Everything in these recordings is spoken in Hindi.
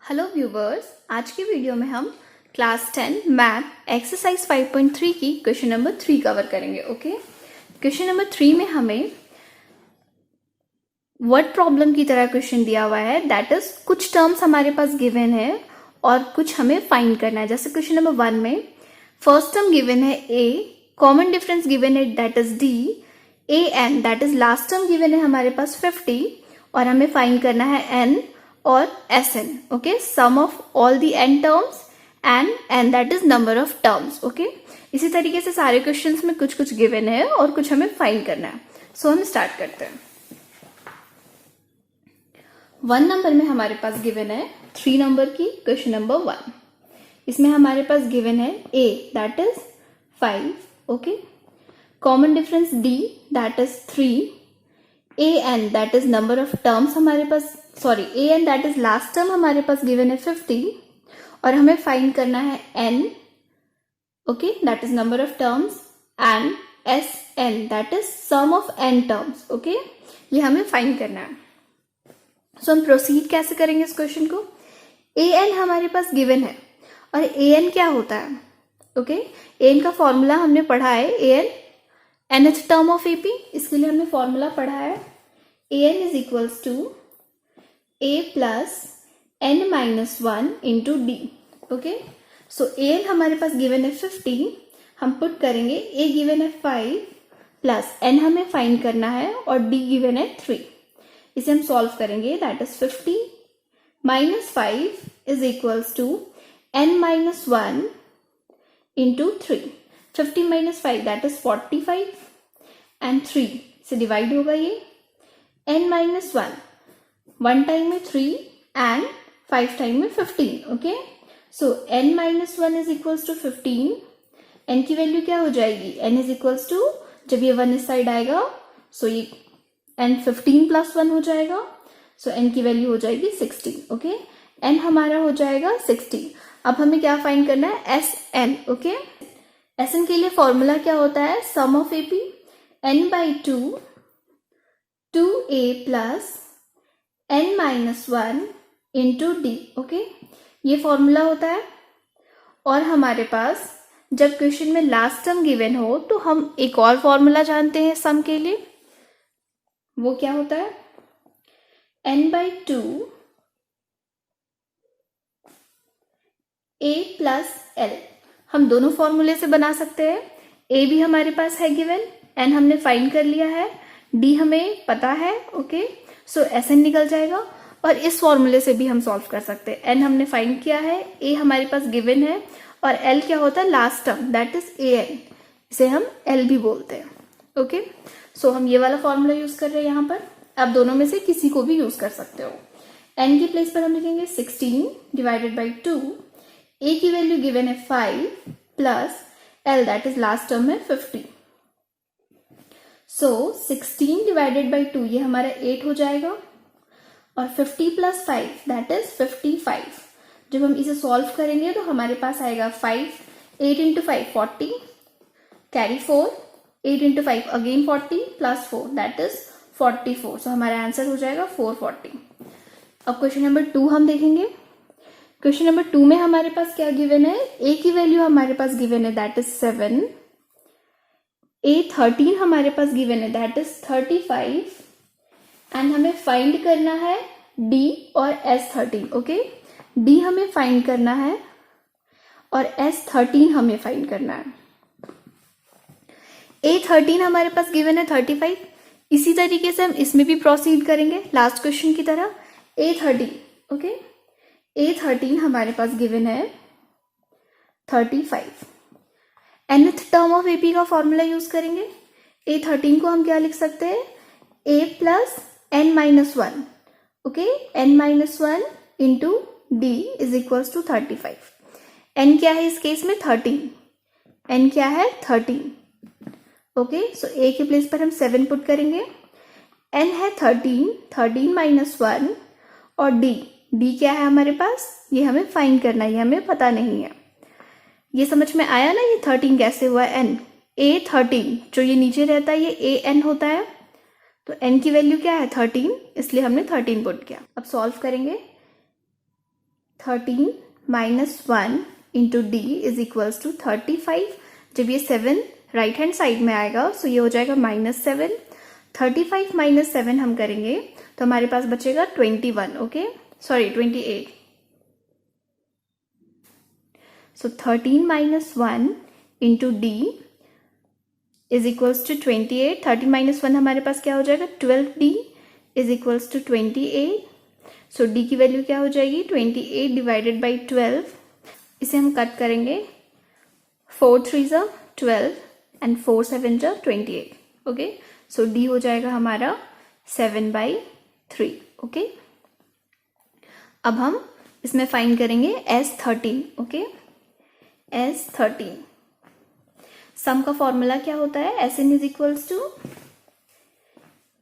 हेलो व्यूवर्स, आज की वीडियो में हम क्लास 10 मैथ एक्सरसाइज 5.3 की क्वेश्चन नंबर 3 कवर करेंगे। ओके, क्वेश्चन नंबर 3 में हमें वर्ड प्रॉब्लम की तरह क्वेश्चन दिया हुआ है। दैट इज कुछ टर्म्स हमारे पास गिवन है और कुछ हमें फाइंड करना है। जैसे क्वेश्चन नंबर 1 में फर्स्ट टर्म गिवन है a, कॉमन डिफरेंस गिवन है that is d, a n that is last term given है हमारे पास 50 और हमें फाइंड करना है n और Sn, okay, sum of all the n terms and that is number of terms, okay। इसी तरीके से सारे क्वेश्चंस में कुछ कुछ गिवन है और कुछ हमें फाइंड करना है। सो हम स्टार्ट करते हैं। 1 नंबर में हमारे पास गिवन है 3 नंबर की क्वेश्चन नंबर 1। इसमें हमारे पास गिवन है a that is 5, okay, common difference d that is 3, an that is number of terms हमारे पास an that is last term हमारे पास गिवन है 50 और हमें फाइंड करना है n, okay, that is number of terms and Sn that is sum of n terms, okay, ये हमें फाइंड करना है। सो हम प्रोसीड कैसे करेंगे इस क्वेश्चन को। an हमारे पास गिवन है और an क्या होता है, ओके, an का फॉर्मूला हमने पढ़ा है, an nth term of ap, इसके लिए हमने फॉर्मूला पढ़ा है an is equals to a plus n minus 1 into D, okay. So an हमारे पास गिवन है 50, हम पुट करेंगे a गिवन है 5 प्लस n हमें फाइंड करना है और d गिवन है 3। इसे हम सॉल्व करेंगे, that is 50 minus 5 is equals to n minus 1 into 3। 50 minus 5 that is 45 and 3 से डिवाइड होगा ये n माइनस 1 टाइम में 3 एंड 5 टाइम में 15, okay. So n minus 1 is equals to 15, n की वैल्यू क्या हो जाएगी, n इज इक्वल्स टू, जब ये 1 इस साइड आएगा सो ये n 15 प्लस 1 हो जाएगा, सो n की वैल्यू हो जाएगी 16, ओके। n हमारा हो जाएगा 60। अब हमें क्या फाइंड करना है, Sn, ओके। Sn के लिए फॉर्मूला क्या होता है, sum of ap n by 2a plus n minus 1 into D, okay, ये फॉर्मूला होता है। और हमारे पास जब क्वेश्चन में लास्ट टर्म गिवन हो तो हम एक और फॉर्मूला जानते हैं सम के लिए, वो क्या होता है, n by 2 a plus l। हम दोनों फॉर्मूले से बना सकते हैं। a भी हमारे पास है गिवन, n हमने फाइंड कर लिया है, d हमें पता है, ओके। सो Sn निकल जाएगा और इस फॉर्मूले से भी हम सॉल्व कर सकते हैं। n हमने फाइंड किया है, a हमारे पास गिवन है और l क्या होता है, last term that is an, इसे हम l भी बोलते हैं, ओके। सो हम ये वाला फॉर्मूला यूज कर रहे हैं यहाँ पर। आप दोनों में से किसी को भी यूज कर सकते हो। n की प्लेस पर हम लिखेंगे 16 डिवाइडेड बाई 2, a की वैल्यू गिवन है 5 plus l that is last term है 50। सो 16 डिवाइडेड बाई 2 ये हमारा 8 हो जाएगा और 50 प्लस 5 दैट इज 55। जब हम इसे सॉल्व करेंगे तो हमारे पास आएगा 5, 8 into 5 40, carry 4, 8 into 5 again 40 plus 4 that is 44। सो हमारा आंसर हो जाएगा 440। अब क्वेश्चन नंबर 2 हम देखेंगे। क्वेश्चन नंबर 2 में हमारे पास क्या गिवन है, a की वैल्यू हमारे पास गिवन है दैट इज 7, a 13 हमारे पास गिवन है दैट इज 35 एंड हमें फाइंड करना है d और S13, ओके। d हमें फाइंड करना है और S13 हमें फाइंड करना है। a13 हमारे पास गिवन है 35, इसी तरीके से हम इसमें भी प्रोसीड करेंगे लास्ट क्वेश्चन की तरह। a13, ओके, a13 हमारे पास गिवन है 35। nth टर्म ऑफ ap का फॉर्मूला यूज करेंगे। a13 को हम क्या लिख सकते हैं, a plus n minus 1, okay, n minus 1 into d is equals to 35। n क्या है इस केस में 13, n क्या है 13, ओके। सो a के प्लेस पर हम 7 पुट करेंगे, n है 13 माइनस 1 और d क्या है हमारे पास, ये हमें फाइंड करना है, ये हमें पता नहीं है। ये समझ में आया ना, ये 13 कैसे हुआ, n a13 जो ये नीचे रहता है ये an होता है, तो n की वैल्यू क्या है 13, इसलिए हमने 13 पुट किया। अब सॉल्व करेंगे, 13 minus 1 into d is equals to 35। जब ये 7 राइट हैंड साइड में आएगा सो ये हो जाएगा -7। 35 माइनस 7 हम करेंगे तो हमारे पास बचेगा 21, okay sorry 28। So 13 minus 1 into d is equals to 28। 13 minus 1 हमारे पास क्या हो जाएगा 12d is equals to 28। So d की वैल्यू क्या हो जाएगी 28 डिवाइडेड बाई 12। इसे हम कट करेंगे, 4 3 ज़ा 12 एंड 4 7 ज़ा 28, ओके। सो डी हो जाएगा हमारा 7/3, ओके। अब हम इसमें फाइंड करेंगे S13, ओके। S13 सम का फॉर्मूला क्या होता है, Sn is equals to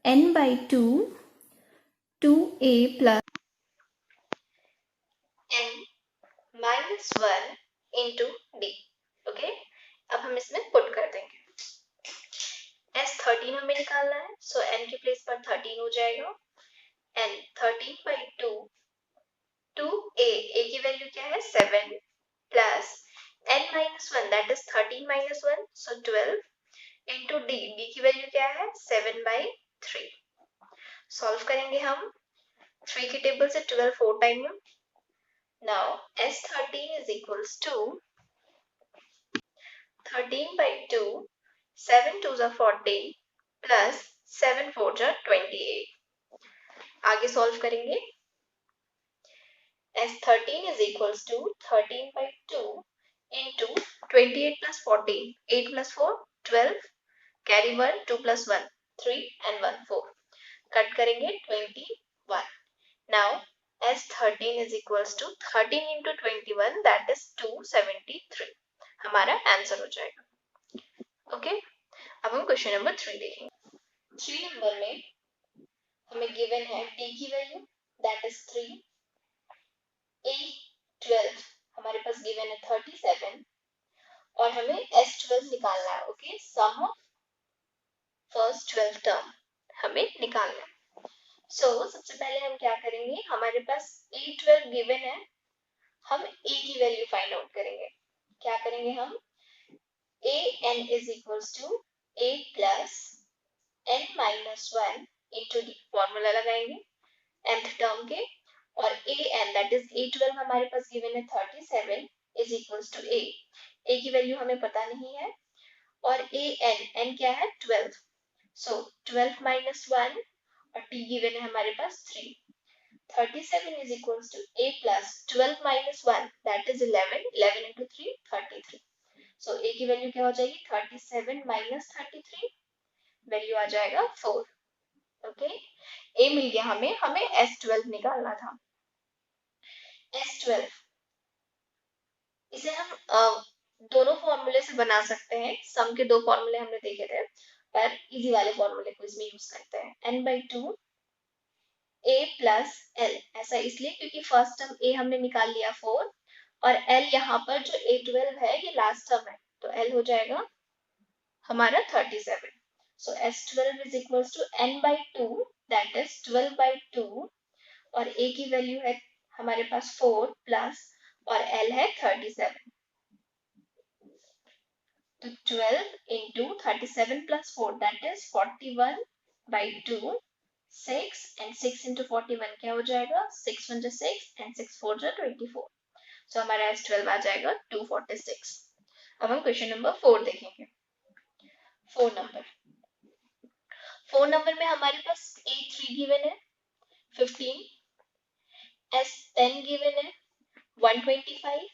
n/2 2a plus n-1 into D, okay. अब हम इसमें पुट कर देंगे। S13 हमें निकालना है, सो n के प्लेस पर 13 हो जाएगा। n 13/2 2a की वैल्यू क्या है 7 plus n-1 that is 13 minus 1 so 12 into D की वैल्यू क्या है 7/3। सॉल्व करेंगे हम, 3 की टेबल से 12 4 टाइम में। Now S13 is equals to 13/2 7 2s are 40 plus 7 4s are 28। आगे सॉल्व करेंगे। S13 is equals to 13/2 into 28 plus 40, 8 plus 4 12, carry 1, 2 plus 1 3 and 1 4, cut करेंगे 21। Now S13 is equals to 13 into 21 that is 273, हमारा आंसर हो जाएगा, ओके। अब हम क्वेश्चन नंबर 3 देखेंगे। 3 नंबर में हमें गिवन है d की वैल्यू दैट इज 3, a 12 हमारे पास गिवन है 37 और हमें S12 निकालना है, okay. Sum of first 12 term हमें निकालना है। सो सबसे पहले हम क्या करेंगे, हमारे पास A12 गिवन है, हम A की वैल्यू फाइंड आउट करेंगे। क्या करेंगे हम, an is equals to a plus n-1 into d, formula लगाएंगे nth टर्म के, और an दैट इज A12 हमारे पास गिवन है 37 इज इक्वल्स टू a की वैल्यू हमें पता नहीं है, और n क्या है 12, सो 12 माइनस 1 और t गिवन है हमारे पास 3। 37 is equals to a plus 12 minus 1 that is 11, 11 into 3 33। so a की वैल्यू क्या हो जाएगी 37 minus 33, वैल्यू आ जाएगा 4, ओके। a मिल गया हमें S12 निकालना था। S12 इसे हम दोनों फॉर्मूले से बना सकते हैं। सम के 2 फॉर्मूले हमने देखे थे, पर इजी वाले फॉर्मूले को इसमें यूज करते हैं। n/2 a प्लस l, ऐसा इसलिए क्योंकि फर्स्ट टर्म a हमने निकाल लिया 4 और l यहाँ पर जो A12 है ये लास्ट टर्म है, तो l हो जाएगा हमारा 37। So S12 is equals to n/2 that is 12/2 और a की वैल्यू है हमारे पास 4 प्लस और l है 37, तो 12 into 37 plus 4 that is 41/2, 6 and 6 into 41 क्या हो जाएगा 6 1 जा 6 and 6 4 जा 24। सो हमारा S12 आ जाएगा 246। अब हम क्वेश्चन नंबर 4 देखेंगे। 4 नंबर में हमारे पास A3 गिवन है 15, S10 गिवन है 125,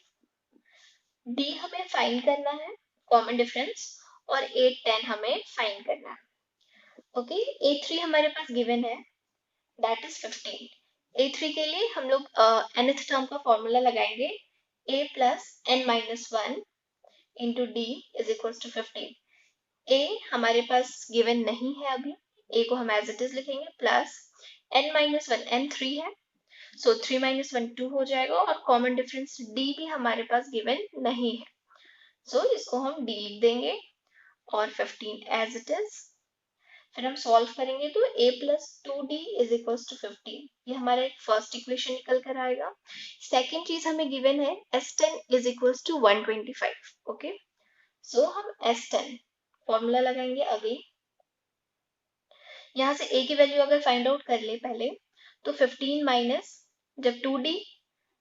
D हमें फाइंड करना है कॉमन डिफरेंस, और A10 हमें फाइंड करना है, ओके। A3 हमारे पास गिवन है दैट इज 15। A3 के लिए हम लोग nth टर्म का फॉर्मूला लगाएंगे, a plus n-1 into d is equals to 15। a हमारे पास गिवन नहीं है, अभी a को हम एज इट इज लिखेंगे, प्लस n-1 n3 है, सो 3 - 1 2 हो जाएगा, और कॉमन डिफरेंस d भी हमारे पास गिवन नहीं है, सो इसको हम d लिख देंगे और 15 एज इट इज। फिर हम सॉल्व करेंगे तो a plus 2d is equal to 15, ये हमारा एक फर्स्ट इक्वेशन निकल कर आएगा। सेकेंड चीज हमें गिवन है S10 is equal to 125। Okay, so हम S10 फॉर्मूला लगाएंगे अगेन। यहाँ से a की वैल्यू अगर फाइंड आउट कर ले पहले, तो 15 माइनस, जब 2d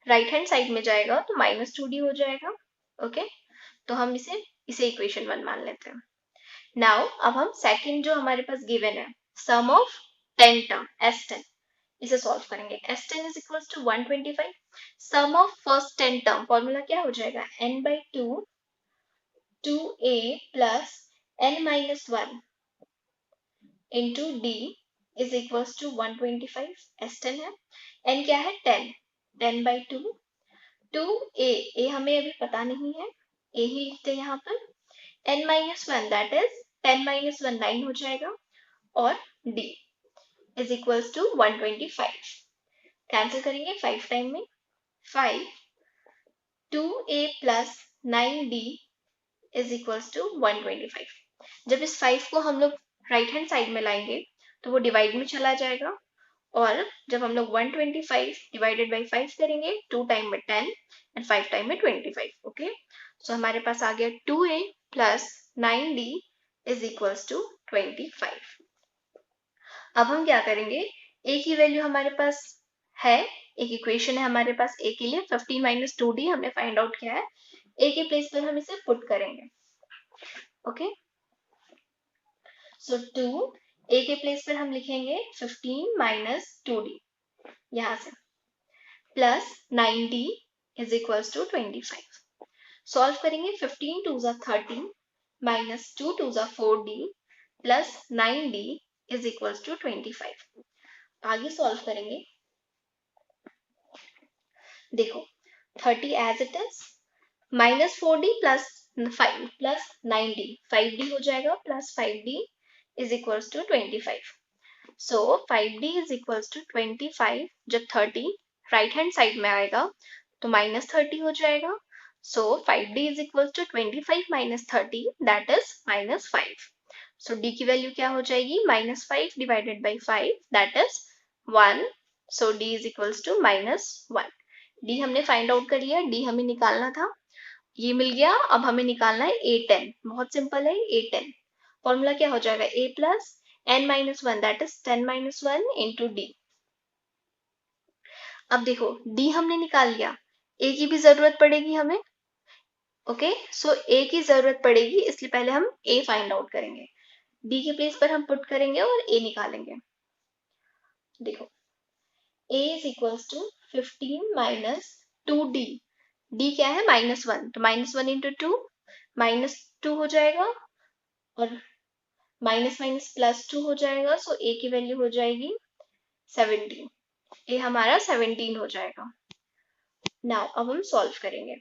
राइट हैंड साइड में जाएगा तो माइनस 2d हो जाएगा। ओके, तो हम इसे इक्वेशन 1 मान लेते हैं। नाउ अब हम सेकंड जो हमारे पास गिवन है, सम ऑफ 10 टर्म S10, इसे सॉल्व करेंगे। S10 is equal to 125, sum of first 10 term, formula क्या हो जाएगा, n by 2 2a plus n minus 1 into d is equal to 125। S10 है, n क्या है 10, 10 बाई 2 2a, हमें अभी पता नहीं है, a ही लिखते हैं यहाँ पर। n minus 1 that is 10 minus 1 9 हो जाएगा, और d is equals to 125। Cancel करेंगे 5 टाइम में, 5 2a plus 9d is equals to 125। जब इस 5 को हम लोग राइट हैंड साइड में लाएंगे तो वो डिवाइड में चला जाएगा, और जब हम लोग 125 डिवाइडेड बाई 5 करेंगे, 2 टाइम में 10 एंड 5 टाइम में 25। ओके, सो हमारे पास आ गया 2a plus 9d is equals to 25। अब हम क्या करेंगे, a की वैल्यू हमारे पास है, एक इक्वेशन है हमारे पास a के लिए, 15 माइनस 2d हमने फाइंड आउट किया है, a के प्लेस पर हम इसे पुट करेंगे। ओके, सो 2 a के प्लेस पर हम लिखेंगे 15 माइनस 2d, यहाँ से plus 9d is equals to 25। Solve करेंगे, 15 टू ज़ा 30 माइनस 2 टू ज़ा 4d plus 9d is equals to 25। आगे सॉल्व करेंगे, देखो 30 as it is, minus 4d plus 5 plus 9d, 5d हो जाएगा, plus 5d is equals to 25। So 5d is equals to 25, जब 30 राइट हैंड साइड में आएगा तो माइनस 30 हो जाएगा। So 5d is equals to 25 minus 30 that is minus 5। So d की वैल्यू क्या हो जाएगी, minus 5 divided by 5 that is 1। So d is equals to minus 1। d हमने फाइंड आउट कर लिया, d हमें निकालना था, ये मिल गया। अब हमें निकालना है a10, बहुत सिंपल है a10। फॉर्मूला क्या हो जाएगा, a plus n minus 1 that is 10 minus 1 into d। अब देखो d हमने निकाल लिया, a की भी जरूरत पड़ेगी हमें। ओके, सो a की जरूरत पड़ेगी, इसलिए पहले हम a फाइंड आउट करेंगे, d के प्लेस पर हम पुट करेंगे और a निकालेंगे। देखो a is equals to 15 minus 2d, d क्या है माइनस 1, तो माइनस 1 इंटू 2 माइनस 2 हो जाएगा, और माइनस माइनस प्लस 2 हो जाएगा, सो a की वैल्यू हो जाएगी 17, ये हमारा 17 हो जाएगा। नाउ अब हम सॉल्व करेंगे,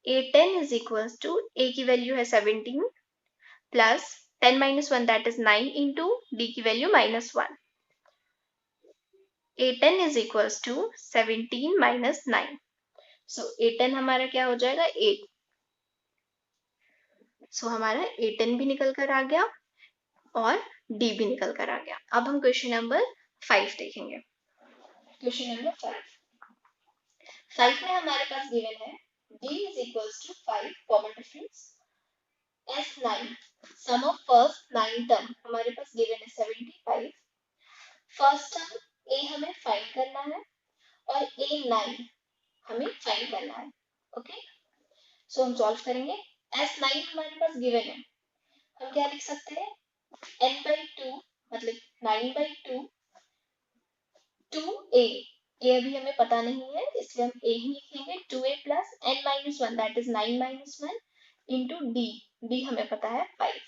a10 is equals to, a की वैल्यू है 17 plus 10 minus 1 that is 9 into d की value minus 1। a10 is equals to 17 minus 9, so a10 हमारा क्या हो जाएगा 8। सो हमारा a10 भी निकल कर आ गया और d भी निकल कर आ गया। अब हम क्वेश्चन नंबर 5 देखेंगे। क्वेश्चन नंबर 5 में हमारे पास गिवन है d is equals to 5, common difference S9, sum of first 9 term हमारे पास गिवन है 75। फर्स्ट टर्म a हमें फाइंड करना है और a9 हमें फाइंड करना है। ओके, सो हम सॉल्व करेंगे। S9 हमारे पास गिवन है, हम क्या लिख सकते हैं, n बाई 2 मतलब 9 बाई 2 2a, a अभी हमें पता नहीं है इसलिए हम a ही लिखेंगे, 2a plus n minus 1 that is 9 minus 1 into d हमें पता है 5।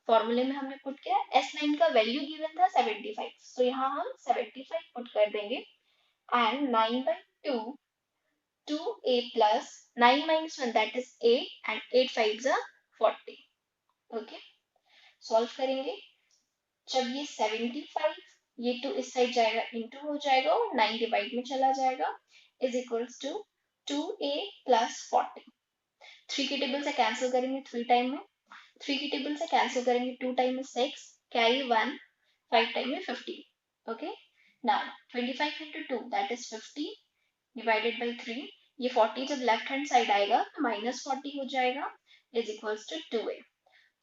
फॉर्मूले में हमने पुट किया, S9 का वैल्यू गिवन था 75, सो यहाँ हम 75 पुट कर देंगे, and 9 by 2 2a plus 9 minus 1 that is 8 and 8 5 40। Okay, solve करेंगे, जब ये 75, ये 2 इस साइड जाएगा, इंटू हो जाएगा और 9 डिवाइड में चला जाएगा, is equals to 2a plus 40। 3 की टेबल से कैंसिल करेंगे 3 टाइम में, 3 की टेबल से कैंसिल करेंगे 2 टाइम में 6, carry 1 5 time में 50. Okay, now 25 into 2 that is 50 divided by 3. ये 40 जब लेफ्ट हैंड साइड आएगा तो -40 हो जाएगा is equals to 2a.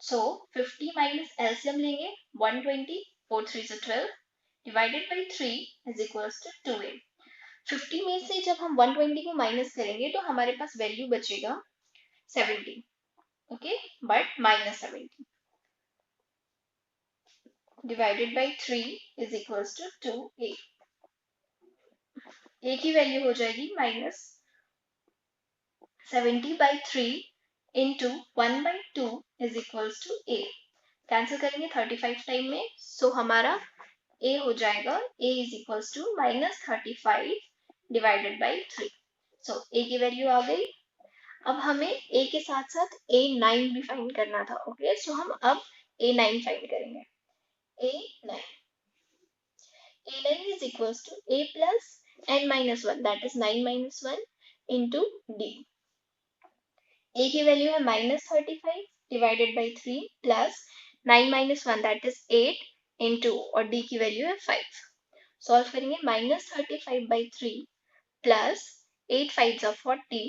So 50 minus LCM लेंगे 120, 4 3 is 12 divided by 3 is equals to 2a. 50 में से जब हम 120 को माइनस करेंगे तो हमारे पास वैल्यू बचेगा 70. Okay, but -70 divided by 3 is equals to 2a. a की वैल्यू हो जाएगी -70/3 into 1/2 is equals to a. Cancel करेंगे 35 टाइम में, सो हमारा a हो जाएगा a is equals to -35 divided by 3. So a की वैल्यू आ गई. अब हमें a के साथ साथ a9 भी फाइंड करना था. ओके, सो हम अब a9 फाइंड करेंगे. a9 is equals to a plus n minus 1, that is 9 minus 1 into d. a की वैल्यू है -35 divided by 3 plus 9 minus 1 that is 8 into और d की वैल्यू है 5. सॉल्व करेंगे -35/3 plus 8 5 are 40.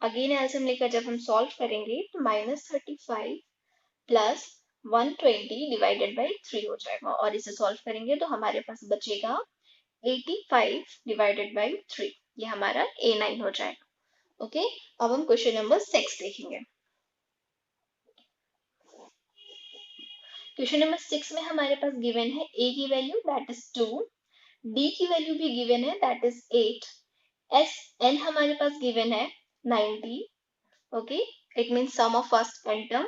अगेन एल्सियम लेकर जब हम सॉल्व करेंगे तो -35 प्लस 120 डिवाइडेड बाई 3 हो जाएगा और इसे सॉल्व करेंगे तो हमारे पास बचेगा 85 डिवाइडेड बाई 3. ये हमारा A9 हो जाएगा. ओके, अब हम क्वेश्चन नंबर 6 देखेंगे. क्वेश्चन नंबर 6 में हमारे पास गिवन है A की वैल्यू दैट इज 2, D की वैल्यू भी गिवन है दैट इज 8, N हमारे पास गिवन है 90. Okay, it means sum of first n term.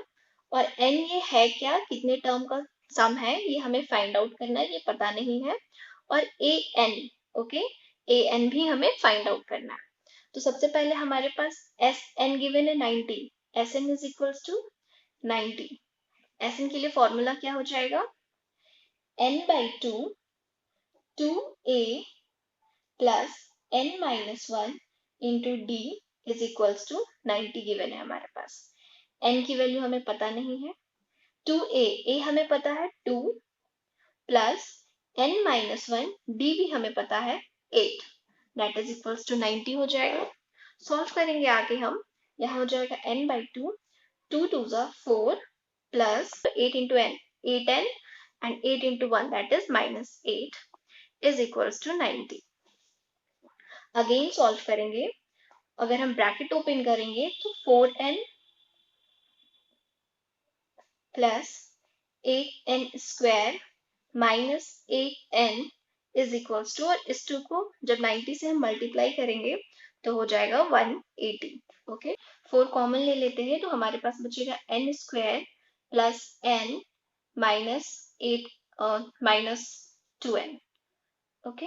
और n ये है क्या, कितने टर्म का सम है ये हमें फाइंड आउट करना है, ये पता नहीं है. और an, ओके, an भी हमें फाइंड आउट करना है. तो सबसे पहले हमारे पास Sn गिवन है 90. Sn is equals to 90. Sn के लिए फॉर्मूला क्या हो जाएगा, n/2 2a plus n minus 1 into d is equals to 90 given है हमारे पास. n की वैल्यू हमें पता नहीं है. 2a हमें पता है 2 प्लस n minus 1 d भी हमें पता है 8, दैट इज इक्वल्स टू 90 हो जाएगा. सॉल्व करेंगे आगे हम, यहाँ हो जाएगा n/2 2 2s are 4 plus 8 into n 8n and 8 into 1 that is -8 is equals to 90. Again solve करेंगे, अगर हम ब्रैकेट ओपन करेंगे तो 4n plus 8n square minus 8n is equals to, और इस 2 को जब 90 से हम मल्टीप्लाई करेंगे तो हो जाएगा 180. ओके, 4 कॉमन ले लेते हैं तो हमारे पास बचेगा n square plus n minus 8 minus 2n, okay,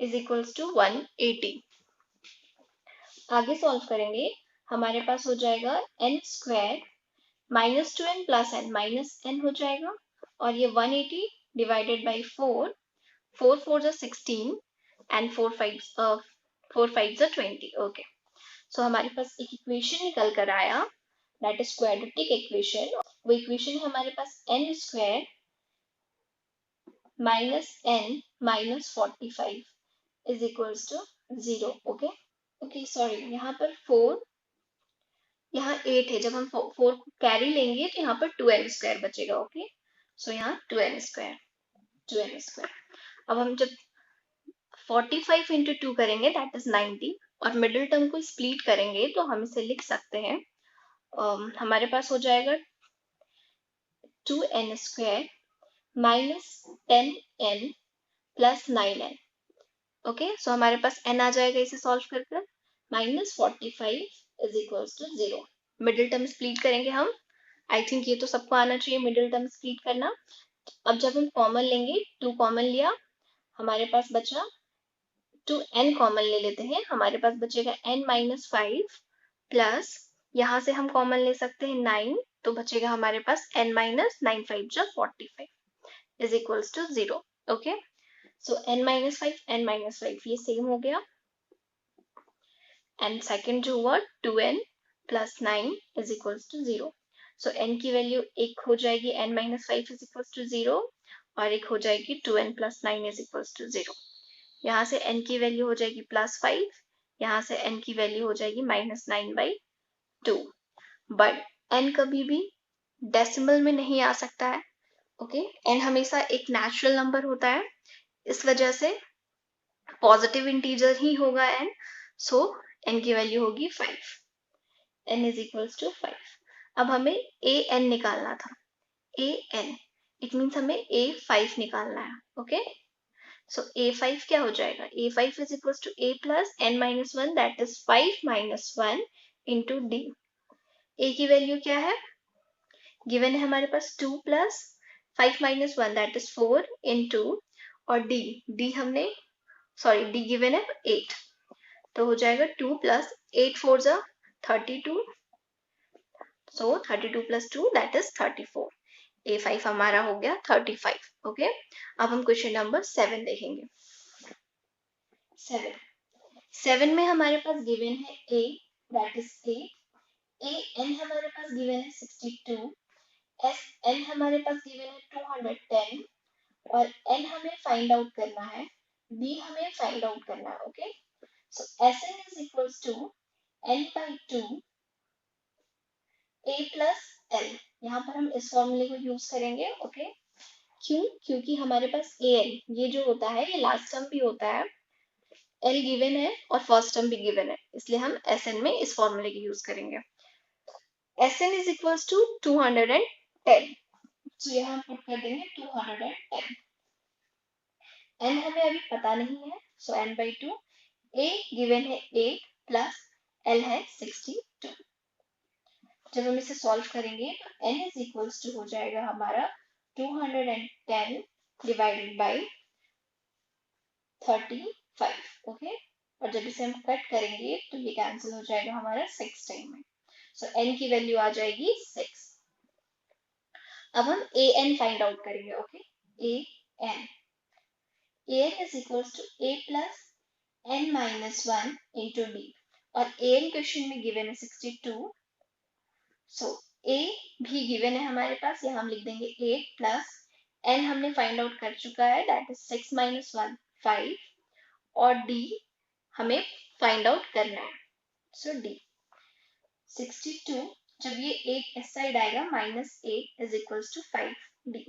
is equals to 180. आगे सॉल्व करेंगे, हमारे पास हो जाएगा n square minus 2n plus n minus n हो जाएगा, और ये 180 डिवाइडेड बाई 4 4 4 जा 16 एंड 4 5 जा 20. ओके, सो हमारे पास एक इक्वेशन निकल कर आया दैट इज क्वाड्रेटिक इक्वेशन. वो इक्वेशन है हमारे पास n square minus n minus 45 is equals to 0. Okay okay, sorry, यहाँ पर 4 यहाँ 8 है, जब हम 4 को कैरी लेंगे तो यहाँ पर 2n स्क्वायर बचेगा. ओके, सो यहाँ 2n स्क्वायर. अब हम जब 45 इंटू 2 करेंगे दैट इज 90, और मिडिल टर्म को स्प्लिट करेंगे तो हम इसे लिख सकते हैं, हमारे पास हो जाएगा 2n square minus 10n plus 9n. Okay, so हमारे पास n आ जाएगा इसे सॉल्व कर कर, -45 is equals to 0. Middle term split करेंगे हम, आई थिंक ये तो सबको आना चाहिए मिडिल टर्म स्प्लिट करना. अब जब हम कॉमन लेंगे, 2 कॉमन लिया, हमारे पास बचा 2n कॉमन ले लेते हैं, हमारे पास बचेगा n माइनस 5 प्लस यहाँ से हम कॉमन ले सकते हैं 9, तो बचेगा हमारे पास n माइनस 9 5 जो 45 is equals to 0. Okay, so n minus 5 ये सेम हो गया, एंड सेकेंड जो हुआ 2n plus 9 is equals to 0. So n की वैल्यू एक हो जाएगी n minus 5 is equals to 0 और एक हो जाएगी 2n plus 9 is equals to 0। यहाँ से n की वैल्यू हो जाएगी +5, यहाँ से n की वैल्यू हो जाएगी -9/2। बट n कभी भी डेसिमल में नहीं आ सकता है, ओके। n हमेशा एक नेचुरल नंबर होता है, इस वजह से पॉजिटिव इंटीजर ही होगा n। सो n की वैल्यू होगी 5, n इज इक्वल्स टू 5। अब हमें an निकालना था, an इट मीन्स हमें a5 निकालना है, ओके। सो a5 क्या हो जाएगा, a5 is equals to a plus n minus 1 that is 5 minus 1 into d। a की वैल्यू क्या है, गिवन है हमारे पास 2 plus 5 minus 1 that is 4 into, और d हमने d गिवन है 8, तो हो जाएगा 2 प्लस 8 4 जा 32, सो 32 प्लस 2 दैट इज 34। a5 हमारा हो गया 35, ओके। अब हम क्वेश्चन नंबर 7 देखेंगे। 7 में हमारे पास गिवन है a दैट इज 8, an हमारे पास गिवन है 62, n हमारे पास गिवन है 210 और n हमें फाइंड आउट करना है, b हमें फाइंड आउट करना है, okay. So Sn is equals to n/2 a plus l। यहाँ पर हम इस फॉर्मूले को यूज करेंगे, ओके। क्यों, क्योंकि हमारे पास an ये जो होता है ये लास्ट टर्म भी होता है, l गिवन है और फर्स्ट टर्म भी गिवन है, इसलिए हम Sn में इस फॉर्मूले की यूज करेंगे। Sn इज इक्वल्स टू 210, तो यहाँ हम पुट कर देंगे 210। n हमें अभी पता नहीं है, सो n/2 a गिवन है 8 प्लस l है 62। जब हम इसे सॉल्व करेंगे तो n इज इक्वल्स टू हो जाएगा हमारा 210 डिवाइडेड बाई 35, ओके। और जब इसे हम कट करेंगे तो ये कैंसिल हो जाएगा हमारा 6 टाइम में, सो n की वैल्यू आ जाएगी 6। अब हम an फाइंड आउट करेंगे, okay. an is equals to a plus n minus 1 into d, और an क्वेश्चन में गिवन है 62, सो a भी गिवन है हमारे पास, यहाँ हम लिख देंगे 8 प्लस n हमने फाइंड आउट कर चुका है दैट इज 6 माइनस 1 5, और d हमें फाइंड आउट करना है, सो d 62, जब ये 8 इस साइड आएगा -8 is equals to 5d,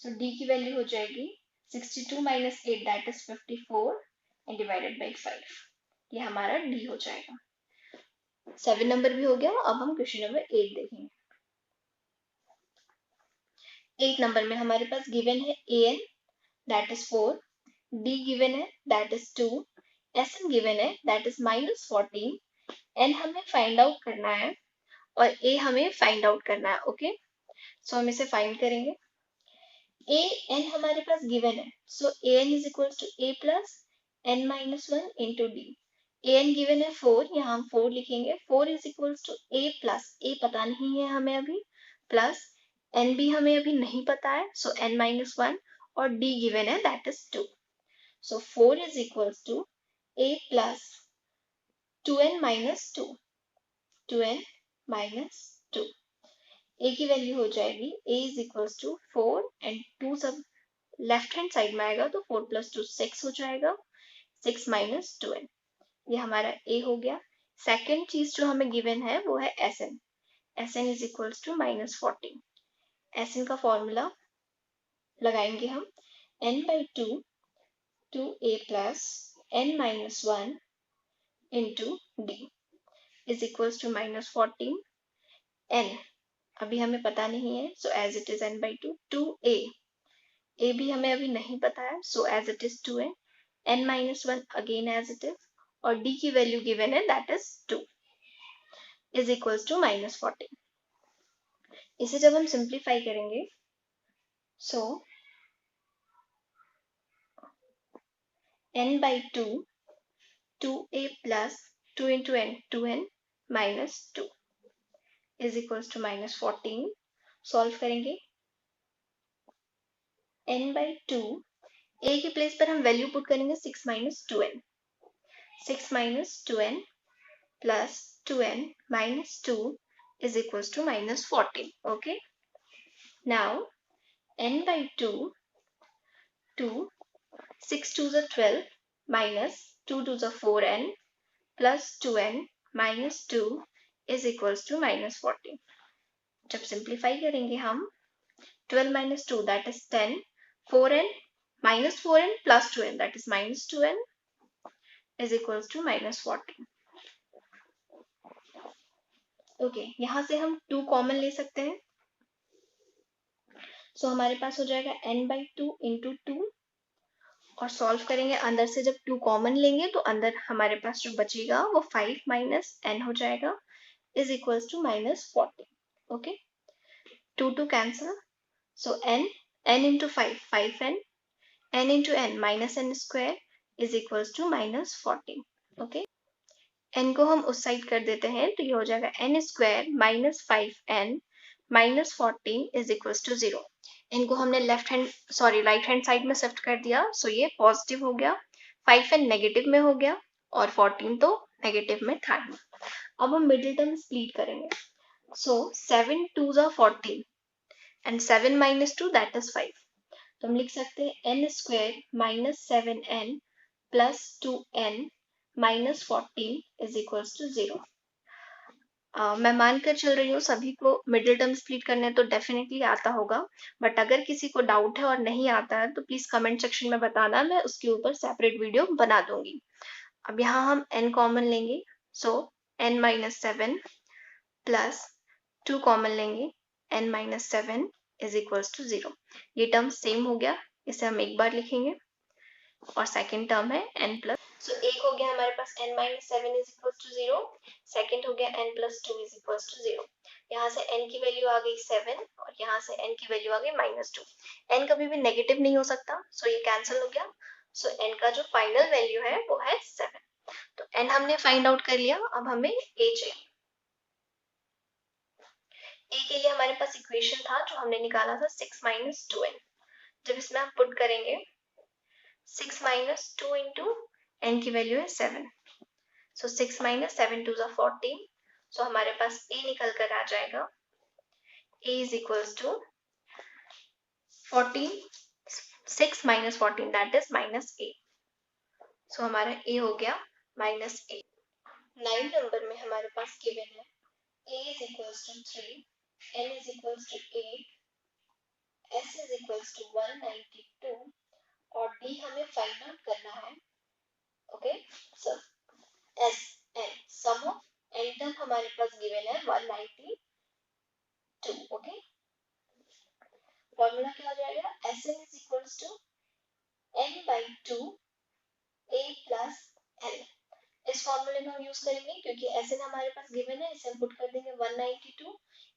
so d की वैल्यू हो जाएगी 62 minus 8 that is 54 and divided by 5, ये हमारा d हो जाएगा। 7 नंबर भी हो गया। अब हम क्वेश्चन नंबर 8 देखेंगे। 8 नंबर में हमारे पास गिवन है an that is 4, d given है दैट इज 2, sn गिवन है दैट इज -14, n हमें फाइंड आउट करना है और a हमें फाइंड आउट करना है, ओके। सो हम इसे फाइंड करेंगे। an हमारे पास गिवन है, so an is equals to a plus n minus 1 into d। an given है 4, यहाँ हम 4 लिखेंगे, 4 is equals to a plus a पता नहीं है हमें अभी, प्लस n भी हमें अभी नहीं पता है, सो n माइनस 1, और d गिवन है that is 2, so 4 is equals to a plus 2n minus 2, 2n minus 2। a की वैल्यू हो जाएगी a is equals to 4 and 2 सब लेफ्ट हैंड साइड में आएगा तो 4 प्लस 2 6 हो जाएगा, 6 माइनस 2n, ये हमारा a हो गया। सेकेंड चीज जो हमें गिवन है वो है Sn, Sn is equals to -14। Sn का फॉर्मूला लगाएंगे हम, n/2 2a plus n minus 1 into d is equals to -14, n अभी हमें पता नहीं है, so as it is n/2, 2a भी हमें अभी नहीं पता है, so as it is 2n, n minus 1 again as it is, और d की वैल्यू गिवन है that is 2 is equals to -14। इसे जब हम सिंप्लीफाई करेंगे, so n/2 2a plus 2 into n 2n minus 2 is equals to -14। Solve करेंगे, n/2 a के प्लेस पर हम वैल्यू पुट करेंगे 6 minus 2n, 6 minus 2n plus 2n minus 2 is equals to minus 14. Okay. Now n by 2, 6 2s are 12 minus 2 2s are 4n plus 2n minus 2 is equals to minus 14. जब सिंप्लीफाई करेंगे हम 12 minus 2 that is 10, 4n minus 4n plus 2n that is minus 2n is equals to minus 14. Okay यहाँ से हम 2 कॉमन ले सकते हैं. सो हमारे पास हो जाएगा n by 2 into 2 और सॉल्व करेंगे. अंदर से जब 2 कॉमन लेंगे तो अंदर हमारे पास जो बचेगा वो 5 minus n हो जाएगा is equals to minus 40. Okay 2 2 cancel. So n into 5 5n n into n minus n square is equals to minus 14. Okay n को हम उस साइड कर देते हैं तो ये हो जाएगा n square minus 5n minus 14 is equals to 0. n को हमने राइट हैंड साइड में शिफ्ट कर दिया. सो ये पॉजिटिव हो गया, 5n नेगेटिव में हो गया और 14 तो नेगेटिव में था. अब हम मिडिल टर्म स्प्लिट करेंगे. सो 7 2s are 14 and 7 minus 2 that is 5. तो हम लिख सकते हैं n square minus 7n plus 2n minus 14 is equals to 0. मैं मानकर चल रही हूँ सभी को मिडिल टर्म स्प्लिट करने तो डेफिनेटली आता होगा, बट अगर किसी को डाउट है और नहीं आता है तो प्लीज कमेंट सेक्शन में बताना, मैं उसके ऊपर सेपरेट वीडियो बना दूंगी. अब यहाँ हम n कॉमन लेंगे. सो n minus 7 प्लस 2 कॉमन लेंगे n minus 7 is equals to 0. ये टर्म सेम हो गया, इसे हम एक बार लिखेंगे और सेकेंड टर्म है n प्लस. सो एक हो गया हमारे पास n minus 7 is equals to 0. Second हो गया n plus 2 is equals to 0. यहाँ से n की वैल्यू आ गई 7 और यहाँ से n की वैल्यू आ गई minus 2. n कभी भी नेगेटिव नहीं हो सकता, सो ये कैंसिल हो गया. सो n का जो फाइनल वैल्यू है वो है 7. तो n हमने फाइंड आउट कर लिया. अब हमें a चाहिए. a के लिए हमारे पास इक्वेशन था जो हमने निकाला था 6 minus 2n. जब इसमें हम पुट करेंगे 6 minus 2 into n की वैल्यू है 7. सो 6 minus 7 2s are 14. सो हमारे पास a निकल कर आ जाएगा. a is equals to 14 6 minus 14 that is minus a. सो हमारा a हो गया minus a. 9 नंबर में हमारे पास गिवन है a is equals to 3, n is equals to 8, s is equals to 192 और d हमें फाइंड आउट करना है. Okay so s n sum of n term हमारे पास गिवन है 192. ओके फॉर्मूला क्या हो जाएगा? Sn is equals to n by 2 a plus n. इस फॉर्मूले को हम यूज करेंगे क्योंकि Sn हमारे पास गिवन है, इसे हम पुट कर देंगे 192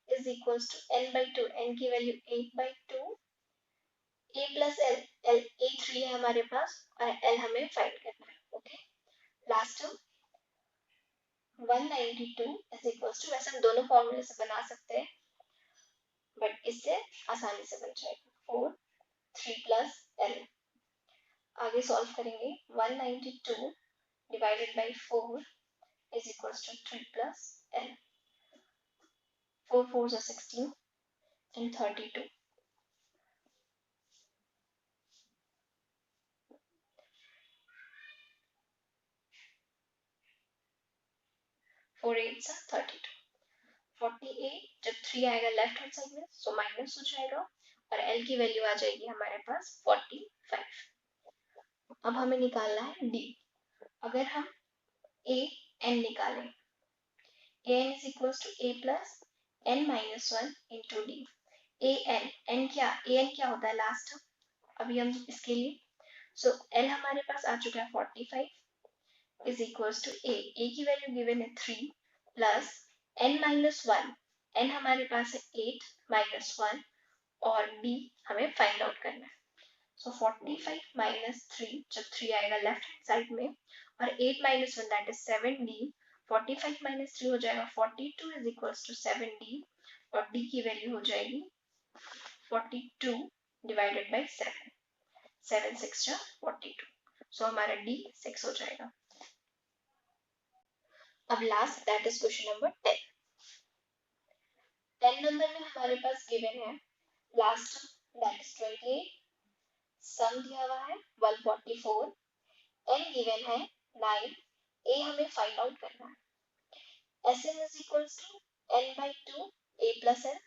is equals to n by 2, n की value 8 by 2 a plus l a 3 है हमारे पास और l हमें फाइंड करना है. Okay last term 192 is equals to, वैसे हम दोनों फॉर्मूले से बना सकते हैं बट इससे आसानी से बन जाएगा 4 3 plus l. आगे सॉल्व करेंगे 192 divided by 4 is equals to 3 plus l. 4 4s are 16 and 32. 4 8s are 32. 48 जब 3 आएगा लेफ्ट हैंड साइड में सो माइनस हो जाएगा और l की वैल्यू आ जाएगी हमारे पास 45. अब हमें निकालना है d. अगर हम a n निकालें a n is equals to a plus n minus 1 into d. a n क्या होता है लास्ट. अभी हम इसके लिए सो l हमारे पास आ चुका है 45 is equals to a की वैल्यू गिवन है 3 प्लस n minus 1, n हमारे पास है 8 minus 1 और d हमें फाइंड आउट करना है. सो 45 minus 3 जब 3 आएगा लेफ्ट हैंड साइड में और 8 minus 1 that is 7d. 45 minus 3 हो जाएगा 42 is equals to 7d और d की वैल्यू हो जाएगी 42 divided by 7. 7 6 42. सो हमारा d 6 हो जाएगा. अब last that is question number 10. 10 number में हमारे पास गिवन है लास्ट दैट इज 28, सम दिया हुआ है 144, n गिवन है 9, a हमें फाइंड आउट करना है। Sn is equals to n by 2 a plus n।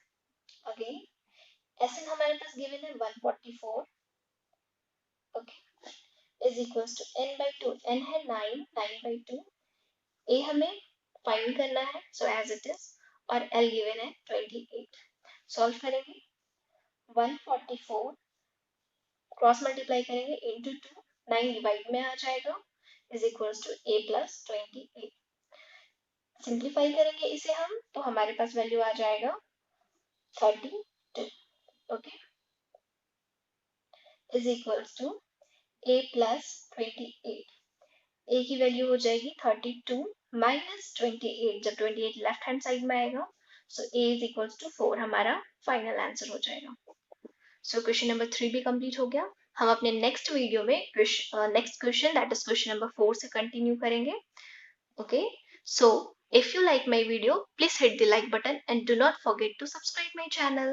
Again Sn हमारे पास गिवन है 144, okay, is equals to n by 2, n है 9, 9 by 2, a हमें फाइंड करना है सो एज इट इज, और l गिवन है 28। सॉल्व करेंगे 144 क्रॉस मल्टीप्लाई करेंगे इंटू 2, 9 डिवाइड में आ जाएगा is equals to a plus 28। Simplify करेंगे इसे हम तो हमारे पास वैल्यू आ जाएगा 32, okay, is equals to a plus 28। a की वैल्यू हो जाएगी 32 माइनस 28, जब 28 लेफ्ट हैंड साइड में आएगा सो a इज इक्वल्स टू 4 हमारा फाइनल आंसर हो जाएगा। सो क्वेश्चन नंबर 3 भी कंप्लीट हो गया। हम अपने नेक्स्ट वीडियो में next question that is question number 4 से कंटिन्यू करेंगे। Okay, so if you like my video, please hit the like button and do not forget to subscribe my channel.